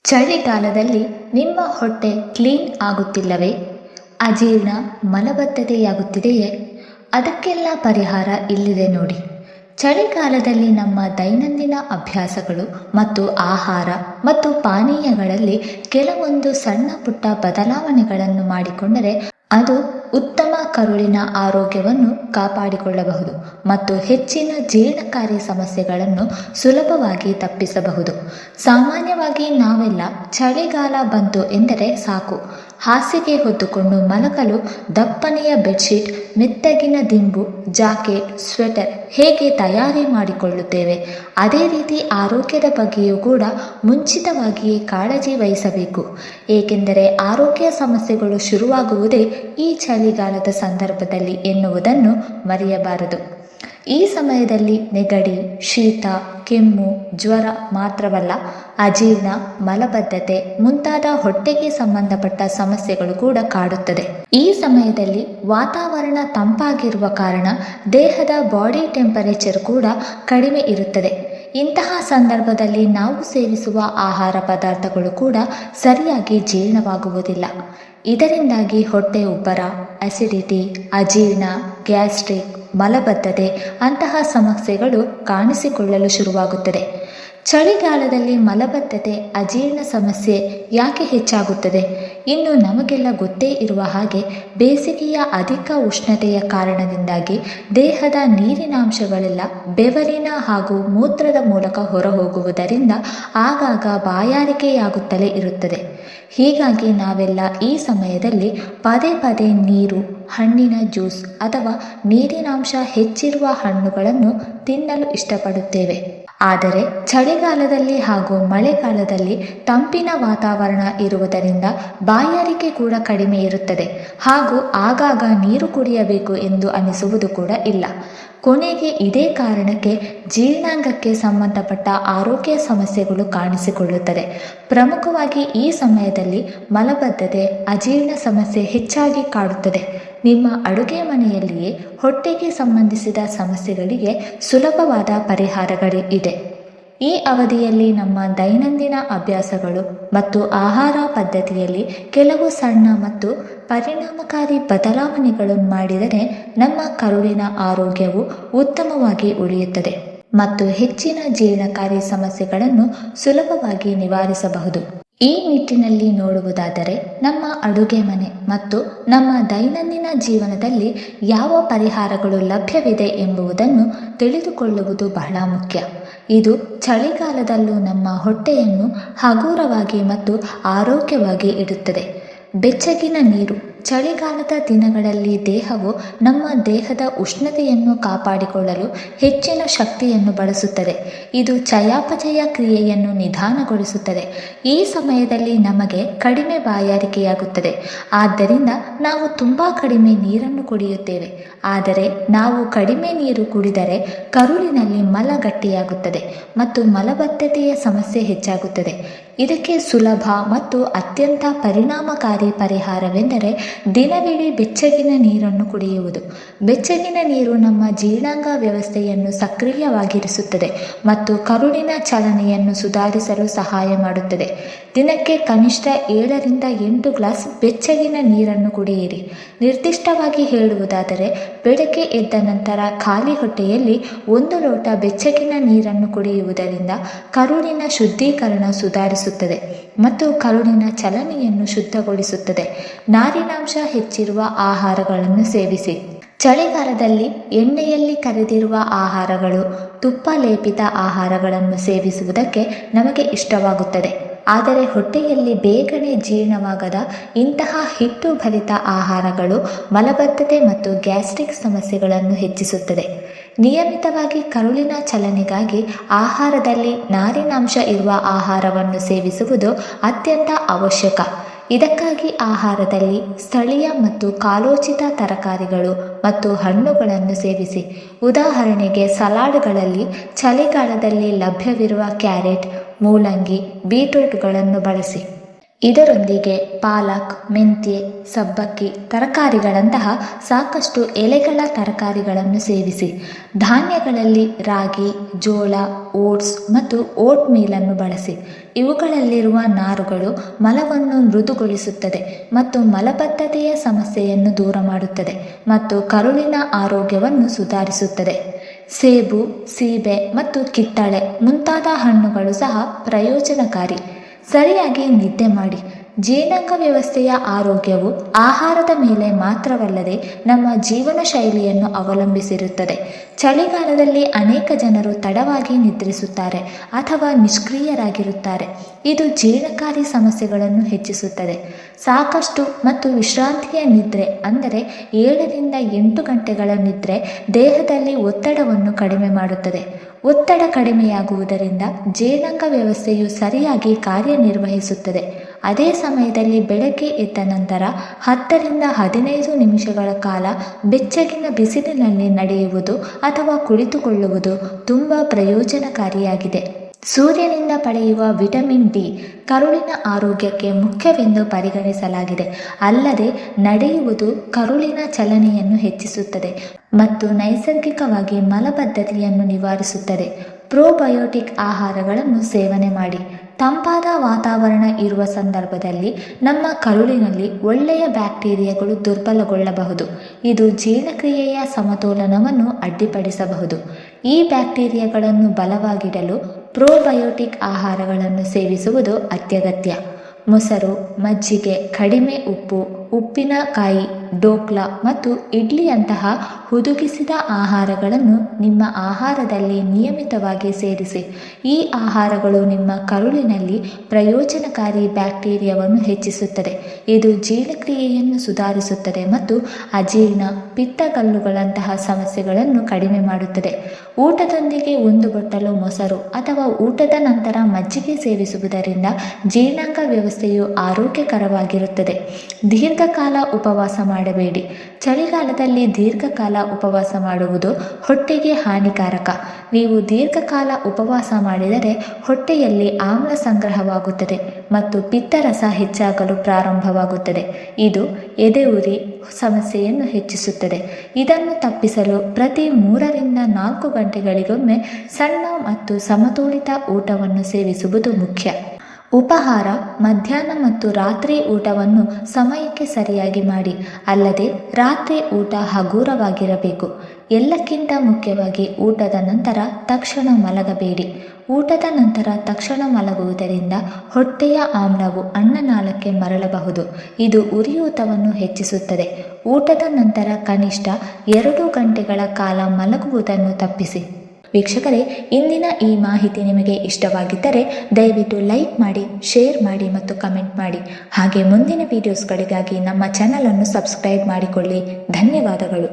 ಚಳಿಗಾಲದಲ್ಲಿ ನಿಮ್ಮ ಹೊಟ್ಟೆ ಕ್ಲೀನ್ ಆಗುತ್ತಿಲ್ಲವೇ? ಅಜೀರ್ಣ, ಮಲಬದ್ಧತೆಯಾಗುತ್ತಿದೆಯೇ? ಅದಕ್ಕೆಲ್ಲ ಪರಿಹಾರ ಇಲ್ಲಿದೆ ನೋಡಿ. ಚಳಿಗಾಲದಲ್ಲಿ ನಮ್ಮ ದೈನಂದಿನ ಅಭ್ಯಾಸಗಳು ಮತ್ತು ಆಹಾರ ಮತ್ತು ಪಾನೀಯಗಳಲ್ಲಿ ಕೆಲವೊಂದು ಸಣ್ಣ ಪುಟ್ಟ ಬದಲಾವಣೆಗಳನ್ನು ಮಾಡಿಕೊಂಡರೆ ಅದು ಉತ್ತಮ ಕರುಳಿನ ಆರೋಗ್ಯವನ್ನು ಕಾಪಾಡಿಕೊಳ್ಳಬಹುದು ಮತ್ತು ಹೆಚ್ಚಿನ ಜೀರ್ಣಕಾರಿ ಸಮಸ್ಯೆಗಳನ್ನು ಸುಲಭವಾಗಿ ತಪ್ಪಿಸಬಹುದು. ಸಾಮಾನ್ಯವಾಗಿ ನಾವೆಲ್ಲ ಚಳಿಗಾಲ ಬಂತು ಎಂದರೆ ಸಾಕು, ಹಾಸಿಗೆ ಹೊದ್ದುಕೊಂಡು ಮಲಗಲು ದಪ್ಪನೆಯ ಬೆಡ್ಶೀಟ್, ಮೆತ್ತಗಿನ ದಿಂಬು, ಜಾಕೆಟ್, ಸ್ವೆಟರ್ ಹೇಗೆ ತಯಾರಿ ಮಾಡಿಕೊಳ್ಳುತ್ತೇವೆ, ಅದೇ ರೀತಿ ಆರೋಗ್ಯದ ಬಗ್ಗೆಯೂ ಕೂಡ ಮುಂಚಿತವಾಗಿಯೇ ಕಾಳಜಿ ವಹಿಸಬೇಕು. ಏಕೆಂದರೆ ಆರೋಗ್ಯ ಸಮಸ್ಯೆಗಳು ಶುರುವಾಗುವುದೇ ಈ ಚಳಿಗಾಲದ ಸಂದರ್ಭದಲ್ಲಿ ಎನ್ನುವುದನ್ನು ಮರೆಯಬಾರದು. ಈ ಸಮಯದಲ್ಲಿ ನೆಗಡಿ, ಶೀತ, ಕೆಮ್ಮು, ಜ್ವರ ಮಾತ್ರವಲ್ಲ, ಅಜೀರ್ಣ, ಮಲಬದ್ಧತೆ ಮುಂತಾದ ಹೊಟ್ಟೆಗೆ ಸಂಬಂಧಪಟ್ಟ ಸಮಸ್ಯೆಗಳು ಕೂಡ ಕಾಡುತ್ತದೆ. ಈ ಸಮಯದಲ್ಲಿ ವಾತಾವರಣ ತಂಪಾಗಿರುವ ಕಾರಣ ದೇಹದ ಬಾಡಿ ಟೆಂಪರೇಚರ್ ಕೂಡ ಕಡಿಮೆ ಇರುತ್ತದೆ. ಇಂತಹ ಸಂದರ್ಭದಲ್ಲಿ ನಾವು ಸೇವಿಸುವ ಆಹಾರ ಪದಾರ್ಥಗಳು ಕೂಡ ಸರಿಯಾಗಿ ಜೀರ್ಣವಾಗುವುದಿಲ್ಲ. ಇದರಿಂದಾಗಿ ಹೊಟ್ಟೆ ಉಬ್ಬರ, ಅಸಿಡಿಟಿ, ಅಜೀರ್ಣ, ಗ್ಯಾಸ್ಟ್ರಿಕ್, ಮಲಬದ್ಧತೆ ಅಂತಹ ಸಮಸ್ಯೆಗಳು ಕಾಣಿಸಿಕೊಳ್ಳಲು ಶುರುವಾಗುತ್ತದೆ. ಚಳಿಗಾಲದಲ್ಲಿ ಮಲಬದ್ಧತೆ, ಅಜೀರ್ಣ ಸಮಸ್ಯೆ ಯಾಕೆ ಹೆಚ್ಚಾಗುತ್ತದೆ? ಇನ್ನು ನಮಗೆಲ್ಲ ಗೊತ್ತೇ ಇರುವ ಹಾಗೆ ಬೇಸಿಗೆಯ ಅಧಿಕ ಉಷ್ಣತೆಯ ಕಾರಣದಿಂದಾಗಿ ದೇಹದ ನೀರಿನಾಂಶಗಳೆಲ್ಲ ಬೆವರಿನ ಹಾಗೂ ಮೂತ್ರದ ಮೂಲಕ ಹೊರಹೋಗುವುದರಿಂದ ಆಗಾಗ ಬಾಯಾರಿಕೆಯಾಗುತ್ತಲೇ ಇರುತ್ತದೆ. ಹೀಗಾಗಿ ನಾವೆಲ್ಲ ಈ ಸಮಯದಲ್ಲಿ ಪದೇ ಪದೇ ನೀರು, ಹಣ್ಣಿನ ಜ್ಯೂಸ್ ಅಥವಾ ನೀರಿನಾಂಶ ಹೆಚ್ಚಿರುವ ಹಣ್ಣುಗಳನ್ನು ತಿನ್ನಲು ಇಷ್ಟಪಡುತ್ತೇವೆ. ಆದರೆ ಚಳಿಗಾಲದಲ್ಲಿ ಹಾಗೂ ಮಳೆಗಾಲದಲ್ಲಿ ತಂಪಿನ ವಾತಾವರಣ ಇರುವುದರಿಂದ ಬಾಯಾರಿಕೆ ಕೂಡ ಕಡಿಮೆ ಇರುತ್ತದೆ ಹಾಗೂ ಆಗಾಗ ನೀರು ಕುಡಿಯಬೇಕು ಎಂದು ಅನಿಸುವುದು ಕೂಡ ಇಲ್ಲ. ಕೊನೆಗೆ ಇದೇ ಕಾರಣಕ್ಕೆ ಜೀರ್ಣಾಂಗಕ್ಕೆ ಸಂಬಂಧಪಟ್ಟ ಆರೋಗ್ಯ ಸಮಸ್ಯೆಗಳು ಕಾಣಿಸಿಕೊಳ್ಳುತ್ತದೆ. ಪ್ರಮುಖವಾಗಿ ಈ ಸಮಯದಲ್ಲಿ ಮಲಬದ್ಧತೆ, ಅಜೀರ್ಣ ಸಮಸ್ಯೆ ಹೆಚ್ಚಾಗಿ ಕಾಡುತ್ತದೆ. ನಿಮ್ಮ ಅಡುಗೆ ಮನೆಯಲ್ಲಿಯೇ ಹೊಟ್ಟೆಗೆ ಸಂಬಂಧಿಸಿದ ಸಮಸ್ಯೆಗಳಿಗೆ ಸುಲಭವಾದ ಪರಿಹಾರಗಳು ಇದೆ. ಈ ಅವಧಿಯಲ್ಲಿ ನಮ್ಮ ದೈನಂದಿನ ಅಭ್ಯಾಸಗಳು ಮತ್ತು ಆಹಾರ ಪದ್ಧತಿಯಲ್ಲಿ ಕೆಲವು ಸಣ್ಣ ಮತ್ತು ಪರಿಣಾಮಕಾರಿ ಬದಲಾವಣೆಗಳನ್ನು ಮಾಡಿದರೆ ನಮ್ಮ ಕರುಳಿನ ಆರೋಗ್ಯವು ಉತ್ತಮವಾಗಿ ಉಳಿಯುತ್ತದೆ ಮತ್ತು ಹೆಚ್ಚಿನ ಜೀರ್ಣಕಾರಿ ಸಮಸ್ಯೆಗಳನ್ನು ಸುಲಭವಾಗಿ ನಿವಾರಿಸಬಹುದು. ಈ ನಿಟ್ಟಿನಲ್ಲಿ ನೋಡುವುದಾದರೆ ನಮ್ಮ ಅಡುಗೆ ಮನೆ ಮತ್ತು ನಮ್ಮ ದೈನಂದಿನ ಜೀವನದಲ್ಲಿ ಯಾವ ಪರಿಹಾರಗಳು ಲಭ್ಯವಿದೆ ಎಂಬುದನ್ನು ತಿಳಿದುಕೊಳ್ಳುವುದು ಬಹಳ ಮುಖ್ಯ. ಇದು ಚಳಿಗಾಲದಲ್ಲೂ ನಮ್ಮ ಹೊಟ್ಟೆಯನ್ನು ಹಗುರವಾಗಿ ಮತ್ತು ಆರೋಗ್ಯವಾಗಿ ಇಡುತ್ತದೆ. ಬೆಚ್ಚಗಿನ ನೀರು. ಚಳಿಗಾಲದ ದಿನಗಳಲ್ಲಿ ದೇಹವು ನಮ್ಮ ದೇಹದ ಉಷ್ಣತೆಯನ್ನು ಕಾಪಾಡಿಕೊಳ್ಳಲು ಹೆಚ್ಚಿನ ಶಕ್ತಿಯನ್ನು ಬಳಸುತ್ತದೆ. ಇದು ಚಯಾಪಚಯ ಕ್ರಿಯೆಯನ್ನು ನಿಧಾನಗೊಳಿಸುತ್ತದೆ. ಈ ಸಮಯದಲ್ಲಿ ನಮಗೆ ಕಡಿಮೆ ಬಾಯಾರಿಕೆಯಾಗುತ್ತದೆ. ಆದ್ದರಿಂದ ನಾವು ತುಂಬ ಕಡಿಮೆ ನೀರನ್ನು ಕುಡಿಯುತ್ತೇವೆ. ಆದರೆ ನಾವು ಕಡಿಮೆ ನೀರು ಕುಡಿದರೆ ಕರುಳಿನಲ್ಲಿ ಮಲ ಗಟ್ಟಿಯಾಗುತ್ತದೆ ಮತ್ತು ಮಲಬದ್ಧತೆಯ ಸಮಸ್ಯೆ ಹೆಚ್ಚಾಗುತ್ತದೆ. ಇದಕ್ಕೆ ಸುಲಭ ಮತ್ತು ಅತ್ಯಂತ ಪರಿಣಾಮಕಾರಿ ಪರಿಹಾರವೆಂದರೆ ದಿನವಿಡೀ ಬೆಚ್ಚಗಿನ ನೀರನ್ನು ಕುಡಿಯುವುದು. ಬೆಚ್ಚಗಿನ ನೀರು ನಮ್ಮ ಜೀರ್ಣಾಂಗ ವ್ಯವಸ್ಥೆಯನ್ನು ಸಕ್ರಿಯವಾಗಿರಿಸುತ್ತದೆ ಮತ್ತು ಕರುಳಿನ ಚಲನೆಯನ್ನು ಸುಧಾರಿಸಲು ಸಹಾಯ ಮಾಡುತ್ತದೆ. ದಿನಕ್ಕೆ ಕನಿಷ್ಠ 7ರಿಂದ 8 ಗ್ಲಾಸ್ ಬೆಚ್ಚಗಿನ ನೀರನ್ನು ಕುಡಿಯಿರಿ. ನಿರ್ದಿಷ್ಟವಾಗಿ ಹೇಳುವುದಾದರೆ ಬೆಳಗ್ಗೆ ಎದ್ದ ನಂತರ ಖಾಲಿ ಹೊಟ್ಟೆಯಲ್ಲಿ 1 ಲೋಟ ಬೆಚ್ಚಗಿನ ನೀರನ್ನು ಕುಡಿಯುವುದರಿಂದ ಕರುಳಿನ ಶುದ್ಧೀಕರಣ ಸುಧಾರಿಸುತ್ತದೆ ಮತ್ತು ಕರುಳಿನ ಚಲನೆಯನ್ನು ಶುದ್ಧಗೊಳಿಸುತ್ತದೆ. ನಾರಿನಾಂಶ ಹೆಚ್ಚಿರುವ ಆಹಾರಗಳನ್ನು ಸೇವಿಸಿ. ಚಳಿಗಾಲದಲ್ಲಿ ಎಣ್ಣೆಯಲ್ಲಿ ಕರೆದಿರುವ ಆಹಾರಗಳು, ತುಪ್ಪ ಲೇಪಿತ ಆಹಾರಗಳನ್ನು ಸೇವಿಸುವುದಕ್ಕೆ ನಮಗೆ ಇಷ್ಟವಾಗುತ್ತದೆ. ಆದರೆ ಹೊಟ್ಟೆಯಲ್ಲಿ ಬೇಗನೆ ಜೀರ್ಣವಾಗದ ಇಂತಹ ಹಿಟ್ಟು ಭರಿತ ಆಹಾರಗಳು ಮಲಬದ್ಧತೆ ಮತ್ತು ಗ್ಯಾಸ್ಟ್ರಿಕ್ ಸಮಸ್ಯೆಗಳನ್ನು ಹೆಚ್ಚಿಸುತ್ತದೆ. ನಿಯಮಿತವಾಗಿ ಕರುಳಿನ ಚಲನೆಗಾಗಿ ಆಹಾರದಲ್ಲಿ ನಾರಿನಾಂಶ ಇರುವ ಆಹಾರವನ್ನು ಸೇವಿಸುವುದು ಅತ್ಯಂತ ಅವಶ್ಯಕ. ಇದಕ್ಕಾಗಿ ಆಹಾರದಲ್ಲಿ ಸ್ಥಳೀಯ ಮತ್ತು ಕಾಲೋಚಿತ ತರಕಾರಿಗಳು ಮತ್ತು ಹಣ್ಣುಗಳನ್ನು ಸೇವಿಸಿ. ಉದಾಹರಣೆಗೆ ಸಲಾಡ್ಗಳಲ್ಲಿ ಚಳಿಗಾಲದಲ್ಲಿ ಲಭ್ಯವಿರುವ ಕ್ಯಾರೆಟ್, ಮೂಲಂಗಿ, ಬೀಟ್ರೂಟ್ಗಳನ್ನು ಬಳಸಿ. ಇದರೊಂದಿಗೆ ಪಾಲಕ್, ಮೆಂತ್ಯೆ, ಸಬ್ಬಕ್ಕಿ ತರಕಾರಿಗಳಂತಹ ಸಾಕಷ್ಟು ಎಲೆಗಳ ತರಕಾರಿಗಳನ್ನು ಸೇವಿಸಿ. ಧಾನ್ಯಗಳಲ್ಲಿ ರಾಗಿ, ಜೋಳ, ಓಟ್ಸ್ ಮತ್ತು ಓಟ್ ಮೀಲನ್ನು ಬಳಸಿ. ಇವುಗಳಲ್ಲಿರುವ ನಾರುಗಳು ಮಲವನ್ನು ಮೃದುಗೊಳಿಸುತ್ತದೆ ಮತ್ತು ಮಲಬದ್ಧತೆಯ ಸಮಸ್ಯೆಯನ್ನು ದೂರ ಮಾಡುತ್ತದೆ ಮತ್ತು ಕರುಳಿನ ಆರೋಗ್ಯವನ್ನು ಸುಧಾರಿಸುತ್ತದೆ. ಸೇಬು, ಸೀಬೆ ಮತ್ತು ಕಿತ್ತಳೆ ಮುಂತಾದ ಹಣ್ಣುಗಳು ಸಹ ಪ್ರಯೋಜನಕಾರಿ. ಸರಿಯಾಗಿ ನಿದ್ದೆ ಮಾಡಿ. ಜೀರ್ಣಾಂಗ ವ್ಯವಸ್ಥೆಯ ಆರೋಗ್ಯವು ಆಹಾರದ ಮೇಲೆ ಮಾತ್ರವಲ್ಲದೆ ನಮ್ಮ ಜೀವನ ಶೈಲಿಯನ್ನು ಅವಲಂಬಿಸಿರುತ್ತದೆ. ಚಳಿಗಾಲದಲ್ಲಿ ಅನೇಕ ಜನರು ತಡವಾಗಿ ನಿದ್ರಿಸುತ್ತಾರೆ ಅಥವಾ ನಿಷ್ಕ್ರಿಯರಾಗಿರುತ್ತಾರೆ. ಇದು ಜೀರ್ಣಕಾರಿ ಸಮಸ್ಯೆಗಳನ್ನು ಹೆಚ್ಚಿಸುತ್ತದೆ. ಸಾಕಷ್ಟು ಮತ್ತು ವಿಶ್ರಾಂತಿಯ ನಿದ್ರೆ ಅಂದರೆ 7ರಿಂದ 8 ಗಂಟೆಗಳ ನಿದ್ರೆ ದೇಹದಲ್ಲಿ ಒತ್ತಡವನ್ನು ಕಡಿಮೆ ಮಾಡುತ್ತದೆ. ಒತ್ತಡ ಕಡಿಮೆಯಾಗುವುದರಿಂದ ಜೀರ್ಣಾಂಗ ವ್ಯವಸ್ಥೆಯು ಸರಿಯಾಗಿ ಕಾರ್ಯನಿರ್ವಹಿಸುತ್ತದೆ. ಅದೇ ಸಮಯದಲ್ಲಿ ಬೆಳಗ್ಗೆ ಎದ್ದ ನಂತರ 10ರಿಂದ 15 ನಿಮಿಷಗಳ ಕಾಲ ಬೆಚ್ಚಗಿನ ಬಿಸಿಲಿನಲ್ಲಿ ನಡೆಯುವುದು ಅಥವಾ ಕುಳಿತುಕೊಳ್ಳುವುದು ತುಂಬ ಪ್ರಯೋಜನಕಾರಿಯಾಗಿದೆ. ಸೂರ್ಯನಿಂದ ಪಡೆಯುವ ವಿಟಮಿನ್ ಡಿ ಕರುಳಿನ ಆರೋಗ್ಯಕ್ಕೆ ಮುಖ್ಯವೆಂದು ಪರಿಗಣಿಸಲಾಗಿದೆ. ಅಲ್ಲದೆ ನಡೆಯುವುದು ಕರುಳಿನ ಚಲನೆಯನ್ನು ಹೆಚ್ಚಿಸುತ್ತದೆ ಮತ್ತು ನೈಸರ್ಗಿಕವಾಗಿ ಮಲಬದ್ಧತೆಯನ್ನು ನಿವಾರಿಸುತ್ತದೆ. ಪ್ರೋಬಯೋಟಿಕ್ ಆಹಾರಗಳನ್ನು ಸೇವನೆ ಮಾಡಿ. ತಂಪಾದ ವಾತಾವರಣ ಇರುವ ಸಂದರ್ಭದಲ್ಲಿ ನಮ್ಮ ಕರುಳಿನಲ್ಲಿ ಒಳ್ಳೆಯ ಬ್ಯಾಕ್ಟೀರಿಯಾಗಳು ದುರ್ಬಲಗೊಳ್ಳಬಹುದು. ಇದು ಜೀರ್ಣಕ್ರಿಯೆಯ ಸಮತೋಲನವನ್ನು ಅಡ್ಡಿಪಡಿಸಬಹುದು. ಈ ಬ್ಯಾಕ್ಟೀರಿಯಾಗಳನ್ನು ಬಲವಾಗಿಡಲು ಪ್ರೋಬಯೋಟಿಕ್ ಆಹಾರಗಳನ್ನು ಸೇವಿಸುವುದು ಅತ್ಯಗತ್ಯ. ಮೊಸರು, ಮಜ್ಜಿಗೆ, ಕಡಿಮೆ ಉಪ್ಪು, ಉಪ್ಪಿನಕಾಯಿ, ಡೋಕ್ಲಾ ಮತ್ತು ಇಡ್ಲಿಯಂತಹ ಹುದುಗಿಸಿದ ಆಹಾರಗಳನ್ನು ನಿಮ್ಮ ಆಹಾರದಲ್ಲಿ ನಿಯಮಿತವಾಗಿ ಸೇರಿಸಿ. ಈ ಆಹಾರಗಳು ನಿಮ್ಮ ಕರುಳಿನಲ್ಲಿ ಪ್ರಯೋಜನಕಾರಿ ಬ್ಯಾಕ್ಟೀರಿಯಾವನ್ನು ಹೆಚ್ಚಿಸುತ್ತದೆ. ಇದು ಜೀರ್ಣಕ್ರಿಯೆಯನ್ನು ಸುಧಾರಿಸುತ್ತದೆ ಮತ್ತು ಅಜೀರ್ಣ, ಪಿತ್ತಗಲ್ಲುಗಳಂತಹ ಸಮಸ್ಯೆಗಳನ್ನು ಕಡಿಮೆ ಮಾಡುತ್ತದೆ. ಊಟದೊಂದಿಗೆ 1 ಬಟ್ಟಲು ಮೊಸರು ಅಥವಾ ಊಟದ ನಂತರ ಮಜ್ಜಿಗೆ ಸೇವಿಸುವುದರಿಂದ ಜೀರ್ಣಾಂಗ ವ್ಯವಸ್ಥೆಯು ಆರೋಗ್ಯಕರವಾಗಿರುತ್ತದೆ. ದೀರ್ಘಕಾಲ ಉಪವಾಸ ಮಾಡಬೇಡಿ. ಚಳಿಗಾಲದಲ್ಲಿ ದೀರ್ಘಕಾಲ ಉಪವಾಸ ಮಾಡುವುದು ಹೊಟ್ಟೆಗೆ ಹಾನಿಕಾರಕ. ನೀವು ದೀರ್ಘಕಾಲ ಉಪವಾಸ ಮಾಡಿದರೆ ಹೊಟ್ಟೆಯಲ್ಲಿ ಆಮ್ಲ ಸಂಗ್ರಹವಾಗುತ್ತದೆ ಮತ್ತು ಪಿತ್ತರಸ ಹೆಚ್ಚಾಗಲು ಪ್ರಾರಂಭವಾಗುತ್ತದೆ. ಇದು ಎದೆಯುರಿ ಸಮಸ್ಯೆಯನ್ನು ಹೆಚ್ಚಿಸುತ್ತದೆ. ಇದನ್ನು ತಪ್ಪಿಸಲು ಪ್ರತಿ 3ರಿಂದ 4 ಗಂಟೆಗಳಿಗೊಮ್ಮೆ ಸಣ್ಣ ಮತ್ತು ಸಮತೋಲಿತ ಊಟವನ್ನು ಸೇವಿಸುವುದು ಮುಖ್ಯ. ಉಪಹಾರ, ಮಧ್ಯಾಹ್ನ ಮತ್ತು ರಾತ್ರಿ ಊಟವನ್ನು ಸಮಯಕ್ಕೆ ಸರಿಯಾಗಿ ಮಾಡಿ. ಅಲ್ಲದೆ ರಾತ್ರಿ ಊಟ ಹಗುರವಾಗಿರಬೇಕು. ಎಲ್ಲಕ್ಕಿಂತ ಮುಖ್ಯವಾಗಿ ಊಟದ ನಂತರ ತಕ್ಷಣ ಮಲಗಬೇಡಿ. ಊಟದ ನಂತರ ತಕ್ಷಣ ಮಲಗುವುದರಿಂದ ಹೊಟ್ಟೆಯ ಆಮ್ಲವು ಅನ್ನನಾಳಕ್ಕೆ ಮರಳಬಹುದು. ಇದು ಉರಿಯೂತವನ್ನು ಹೆಚ್ಚಿಸುತ್ತದೆ. ಊಟದ ನಂತರ ಕನಿಷ್ಠ 2 ಗಂಟೆಗಳ ಕಾಲ ಮಲಗುವುದನ್ನು ತಪ್ಪಿಸಿ. ವೀಕ್ಷಕರೇ, ಇಂದಿನ ಈ ಮಾಹಿತಿ ನಿಮಗೆ ಇಷ್ಟವಾಗಿದ್ದರೆ ದಯವಿಟ್ಟು ಲೈಕ್ ಮಾಡಿ, ಶೇರ್ ಮಾಡಿ ಮತ್ತು ಕಮೆಂಟ್ ಮಾಡಿ. ಹಾಗೆ ಮುಂದಿನ ವಿಡಿಯೋಸ್ಗಳಿಗಾಗಿ ನಮ್ಮ ಚಾನಲನ್ನು ಸಬ್ಸ್ಕ್ರೈಬ್ ಮಾಡಿಕೊಳ್ಳಿ. ಧನ್ಯವಾದಗಳು.